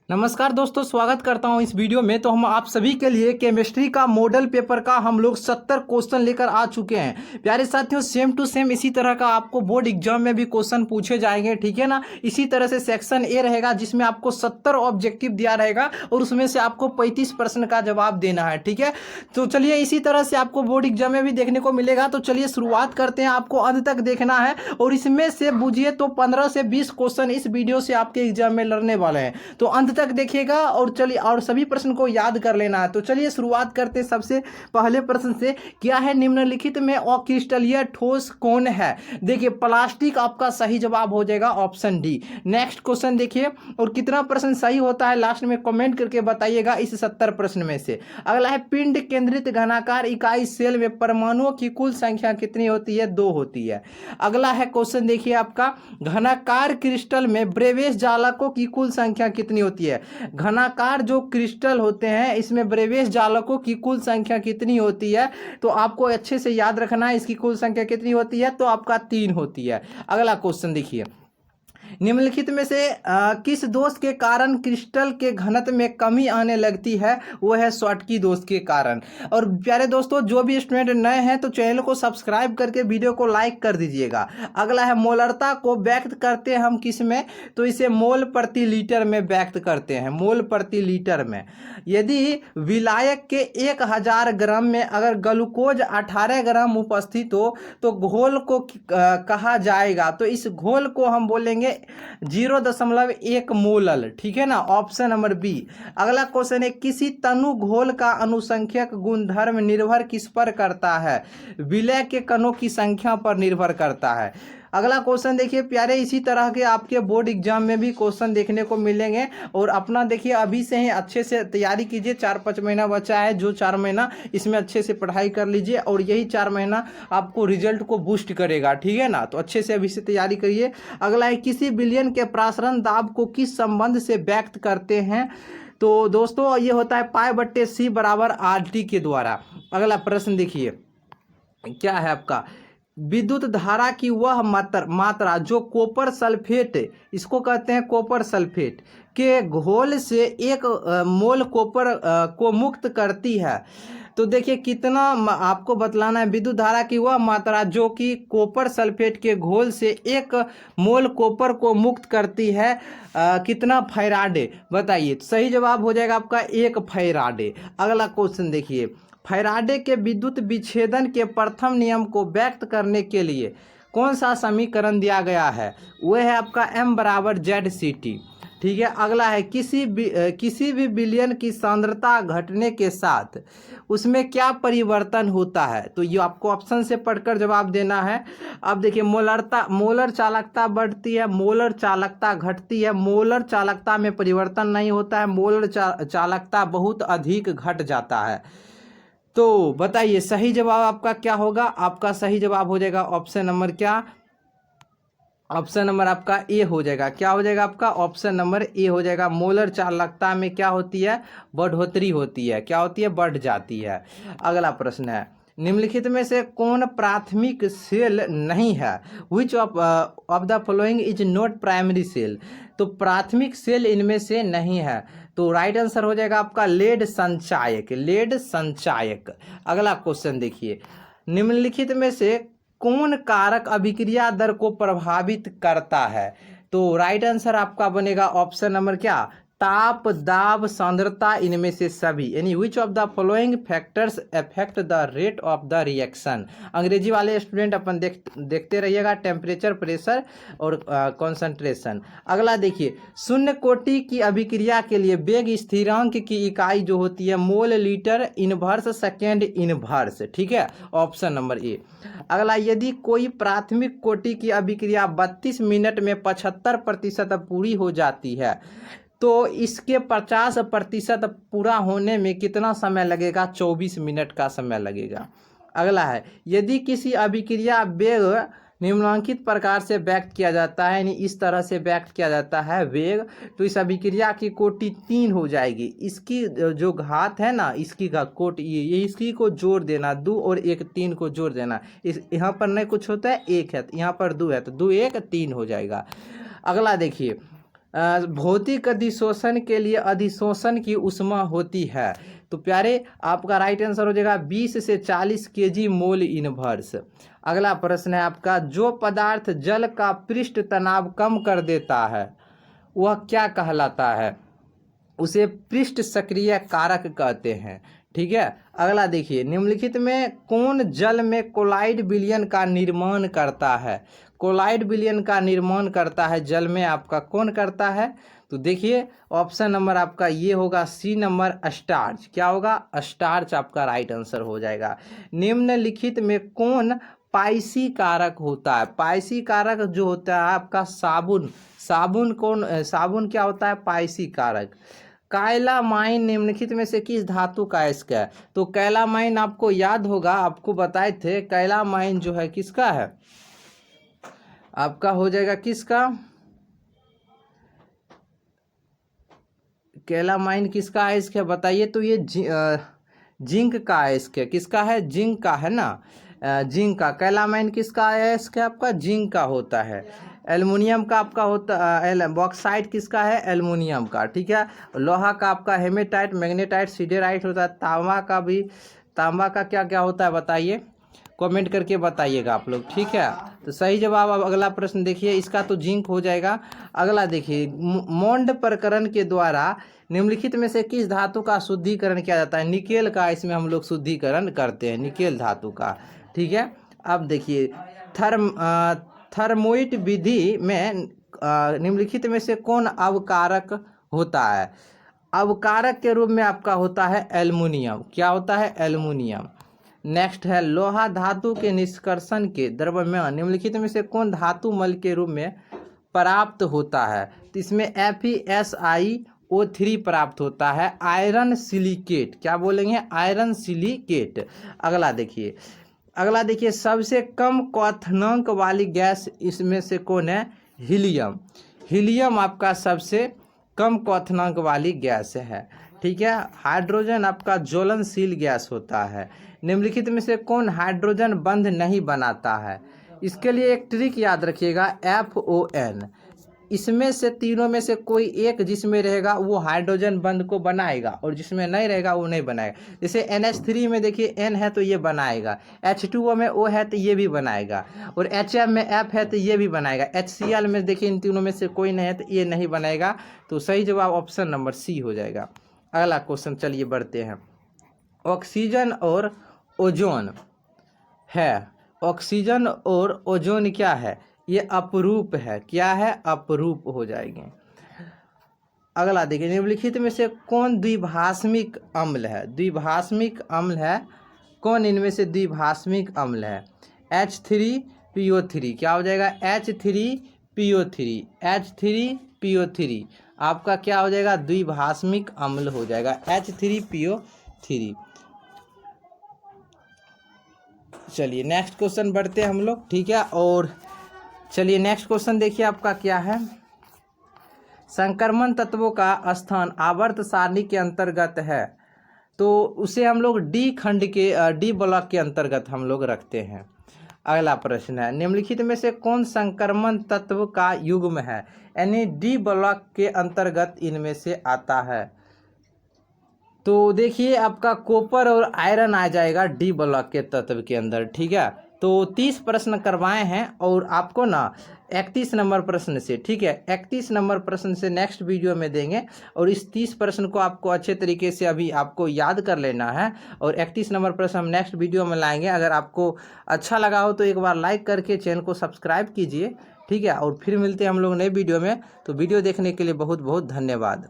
नमस्कार दोस्तों, स्वागत करता हूं इस वीडियो में। तो हम आप सभी के लिए केमिस्ट्री का मॉडल पेपर का हम लोग 70 क्वेश्चन लेकर आ चुके हैं। प्यारे साथियों, सेम टू सेम इसी तरह का आपको बोर्ड एग्जाम में भी क्वेश्चन पूछे जाएंगे, ठीक है ना। इसी तरह से सेक्शन ए रहेगा जिसमें आपको 70 ऑब्जेक्टिव दिया रहेगा और उसमें से आपको 35% का जवाब देना है, ठीक है। तो चलिए, इसी तरह से आपको बोर्ड एग्जाम में भी देखने को मिलेगा। तो चलिए शुरुआत करते हैं। आपको अंत तक देखना है और इसमें से बुझिए तो 15 से 20 क्वेश्चन इस वीडियो से आपके एग्जाम में लड़ने वाले हैं। तो अंत तक देखिएगा और चलिए, और सभी प्रश्न को याद कर लेना है। तो चलिए शुरुआत करते हैं सबसे पहले प्रश्न से। क्या है निम्नलिखित में अक्रिस्टलीय ठोस कौन है? देखिए, प्लास्टिक आपका सही जवाब हो जाएगा, ऑप्शन डी। नेक्स्ट क्वेश्चन देखिए, और कितना प्रश्न सही होता है लास्ट में कमेंट करके बताइएगा इस 70 प्रश्न में से। अगला है पिंड केंद्रित घनाकार इकाई सेल में परमाणुओं की कुल संख्या कितनी होती है? 2 होती है। अगला है क्वेश्चन देखिए आपका, घनाकार क्रिस्टल में ब्रेवेश जालकों की कुल संख्या कितनी होती है? घनाकार जो क्रिस्टल होते हैं इसमें ब्रेवेश जालकों की कुल संख्या कितनी होती है? तो आपको अच्छे से याद रखना है, इसकी कुल संख्या कितनी होती है? तो आपका 3 होती है। अगला क्वेश्चन देखिए, निम्नलिखित में से किस दोष के कारण क्रिस्टल के घनत्व में कमी आने लगती है? वो है शॉटकी दोष के कारण। और प्यारे दोस्तों, जो भी स्टूडेंट नए हैं तो चैनल को सब्सक्राइब करके वीडियो को लाइक कर दीजिएगा। अगला है मोलरता को व्यक्त करते हैं हम किस में? तो इसे मोल प्रति लीटर में व्यक्त करते हैं, मोल प्रति लीटर में। यदि विलायक के 1000 ग्राम में अगर ग्लूकोज 18 ग्राम उपस्थित हो तो घोल को कहा जाएगा? तो इस घोल को हम बोलेंगे 0.1 मोलल, ठीक है ना, ऑप्शन नंबर बी। अगला क्वेश्चन है, किसी तनु घोल का अनुसंख्यक गुणधर्म निर्भर किस पर करता है? विलय के कणों की संख्या पर निर्भर करता है। अगला क्वेश्चन देखिए प्यारे, इसी तरह के आपके बोर्ड एग्जाम में भी क्वेश्चन देखने को मिलेंगे और अपना देखिए अभी से ही अच्छे से तैयारी कीजिए। 4-5 महीना बचा है, जो 4 महीना इसमें अच्छे से पढ़ाई कर लीजिए और यही 4 महीना आपको रिजल्ट को बूस्ट करेगा, ठीक है ना। तो अच्छे से अभी से तैयारी करिए। अगला है, किसी विलयन के प्रासरण दाब को किस संबंध से व्यक्त करते हैं? तो दोस्तों ये होता है पाई/C बराबर RT के द्वारा। अगला प्रश्न देखिए, क्या है आपका, विद्युत धारा की वह मात्रा जो कॉपर सल्फेट, इसको कहते हैं कॉपर सल्फेट, के घोल से 1 मोल कॉपर को मुक्त करती है। तो देखिए कितना आपको बतलाना है, विद्युत धारा की वह मात्रा जो कि कॉपर सल्फेट के घोल से 1 मोल कॉपर को मुक्त करती है, कितना फैराडे? बताइए। तो सही जवाब हो जाएगा आपका 1 फैराडे। अगला क्वेश्चन देखिए, फैराडे के विद्युत विच्छेदन के प्रथम नियम को व्यक्त करने के लिए कौन सा समीकरण दिया गया है? वह है आपका M = ZCT, ठीक है। अगला है, किसी भी विलयन की सांद्रता घटने के साथ उसमें क्या परिवर्तन होता है? तो ये आपको ऑप्शन से पढ़कर जवाब देना है। अब देखिए, मोलर चालकता बढ़ती है, मोलर चालकता घटती है, मोलर चालकता में परिवर्तन नहीं होता है, मोलर चालकता बहुत अधिक घट जाता है। तो बताइए सही जवाब आपका क्या होगा? आपका सही जवाब हो जाएगा ऑप्शन नंबर क्या? ऑप्शन नंबर आपका ए हो जाएगा। क्या हो जाएगा आपका? ऑप्शन नंबर ए हो जाएगा। मोलर चालकता में क्या होती है? बढ़ोतरी होती है। क्या होती है? बढ़ जाती है। अगला प्रश्न है, निम्नलिखित में से कौन प्राथमिक सेल नहीं है? Which of the following is not primary cell? तो प्राथमिक सेल इनमें से नहीं है। तो राइट आंसर हो जाएगा आपका लेड संचायक, लेड संचायक। अगला क्वेश्चन देखिए, निम्नलिखित में से कौन कारक अभिक्रिया दर को प्रभावित करता है? तो राइट आंसर आपका बनेगा ऑप्शन नंबर क्या? ताप, दाब, सांद्रता, इनमें से सभी, यानी विच of the following factors affect the rate of the reaction. अंग्रेजी वाले स्टूडेंट अपन देखते रहिएगा, टेम्परेचर, प्रेशर और कॉन्सेंट्रेशन। अगला देखिए, शून्य कोटि की अभिक्रिया के लिए वेग स्थिरांक की इकाई जो होती है mole litre inverse second inverse, ठीक है, ऑप्शन नंबर ए। अगला, यदि कोई प्राथमिक कोटि की अभिक्रिया 32 मिनट में 75% पूरी हो जाती है तो इसके 50% पूरा होने में कितना समय लगेगा? 24 मिनट का समय लगेगा। अगला है, यदि किसी अभिक्रिया वेग निम्नलिखित प्रकार से व्यक्त किया जाता है, यानी इस तरह से व्यक्त किया जाता है वेग, तो इस अभिक्रिया की कोटि 3 हो जाएगी। इसकी जो घात है ना, इसकी कोटि ये इसकी को जोड़ देना, 2 और 1 3 को जोड़ देना। इस यहाँ पर नहीं कुछ होता है, 1 है, यहाँ पर 2 है, तो 2 1 3 हो जाएगा। अगला देखिए, भौतिक अधिशोषण के लिए अधिशोषण की ऊष्मा होती है। तो प्यारे आपका राइट आंसर हो जाएगा 20 से 40 केजी मोल इनवर्स। अगला प्रश्न है आपका, जो पदार्थ जल का पृष्ठ तनाव कम कर देता है वह क्या कहलाता है? उसे पृष्ठ सक्रिय कारक कहते हैं। ठीक है, अगला देखिए, निम्नलिखित में कौन जल में कोलाइड विलयन का निर्माण करता है? कोलाइड विलयन का निर्माण करता है जल में, आपका कौन करता है? तो देखिए ऑप्शन नंबर आपका ये होगा सी नंबर, स्टार्च। क्या होगा? स्टार्च आपका राइट आंसर हो जाएगा। निम्नलिखित में कौन पाइसी कारक होता है? पाइसी कारक जो होता है आपका साबुन। साबुन क्या होता है? पाइसी कारक। काइलामाइन निम्नलिखित में से किस धातु का अयस्क है? तो कैलामाइन आपको याद होगा, आपको बताए थे कैलामाइन जो है किसका है? आपका हो जाएगा किसका? कैलामाइन किसका अयस्क है बताइए? तो ये जिंक का अयस्क है। किसका है? जिंक का है ना, जिंक का। कैलामाइन किसका अयस्क है? आपका जिंक का होता है। एल्युमिनियम का आपका होता, बॉक्साइट किसका है? एल्युमिनियम का। ठीक है, लोहा का आपका हेमेटाइट, मैग्नेटाइट, सिडेराइट होता है। तांबा का क्या क्या होता है बताइए, कमेंट करके बताइएगा आप लोग। ठीक है, तो सही जवाब। अब अगला प्रश्न देखिए, इसका तो जिंक हो जाएगा। अगला देखिए, मोंड प्रकरण के द्वारा निम्नलिखित में से किस धातु का शुद्धिकरण किया जाता है? निकेल का इसमें हम लोग शुद्धिकरण करते हैं, निकेल धातु का। ठीक है, अब देखिए, थर्मोइट विधि में निम्नलिखित में से कौन अवकारक होता है? अवकारक के रूप में आपका होता है एल्युमिनियम। क्या होता है? एल्युमिनियम। नेक्स्ट है, लोहा धातु के निष्कर्षण के द्रव्यमान निम्नलिखित में से कौन धातु मल के रूप में प्राप्त होता है? तो इसमें FeSiO3 प्राप्त होता है। आयरन सिलिकेट, क्या बोलेंगे? Iron silicate. अगला देखिए, सबसे कम क्वथनांक वाली गैस इसमें से कौन है? हीलियम। हीलियम आपका सबसे कम क्वथनांक वाली गैस है। ठीक है, हाइड्रोजन आपका ज्वलनशील गैस होता है। निम्नलिखित में से कौन हाइड्रोजन बंध नहीं बनाता है? इसके लिए एक ट्रिक याद रखिएगा, FON। इसमें से तीनों में से कोई एक जिसमें रहेगा वो हाइड्रोजन बंध को बनाएगा, और जिसमें नहीं रहेगा वो नहीं बनाएगा। जैसे NH3 में देखिए N है तो ये बनाएगा, H2O में O है तो ये भी बनाएगा, और HF में F है तो ये भी बनाएगा, HCl में देखिए इन तीनों में से कोई नहीं है तो ये नहीं बनाएगा। तो सही जवाब ऑप्शन नंबर सी हो जाएगा। अगला क्वेश्चन चलिए बढ़ते हैं। ऑक्सीजन और ओजोन है, ऑक्सीजन और ओजोन क्या है? ये अपरूप है। क्या है? अपरूप हो जाएंगे। अगला देखिए, निम्नलिखित में से कौन द्विभाषमिक अम्ल है? द्विभाषमिक अम्ल है कौन? इनमें से द्विभाषमिक अम्ल है H3PO3। क्या हो जाएगा? H3PO3। H3PO3 आपका क्या हो जाएगा? द्विभाषमिक अम्ल हो जाएगा, H3PO3। चलिए नेक्स्ट क्वेश्चन बढ़ते हैं हम लोग। ठीक है, और चलिए नेक्स्ट क्वेश्चन देखिए आपका क्या है। संक्रमण तत्वों का स्थान आवर्त सारणी के अंतर्गत है, तो उसे हम लोग डी खंड के डी ब्लॉक के अंतर्गत हम लोग रखते हैं। अगला प्रश्न है, निम्नलिखित में से कौन संक्रमण तत्व का युग्म है? यानी डी ब्लॉक के अंतर्गत इनमें से आता है। तो देखिए आपका कॉपर और आयरन आ जाएगा डी ब्लॉक के तत्व के अंदर। ठीक है, तो 30 प्रश्न करवाए हैं और आपको ना 31 नंबर प्रश्न से, ठीक है, 31 नंबर प्रश्न से नेक्स्ट वीडियो में देंगे, और इस 30 प्रश्न को आपको अच्छे तरीके से अभी आपको याद कर लेना है, और 31 नंबर प्रश्न हम नेक्स्ट वीडियो में लाएंगे। अगर आपको अच्छा लगा हो तो एक बार लाइक करके चैनल को सब्सक्राइब कीजिए। ठीक है, और फिर मिलते हैं हम लोग नए वीडियो में। तो वीडियो देखने के लिए बहुत बहुत धन्यवाद।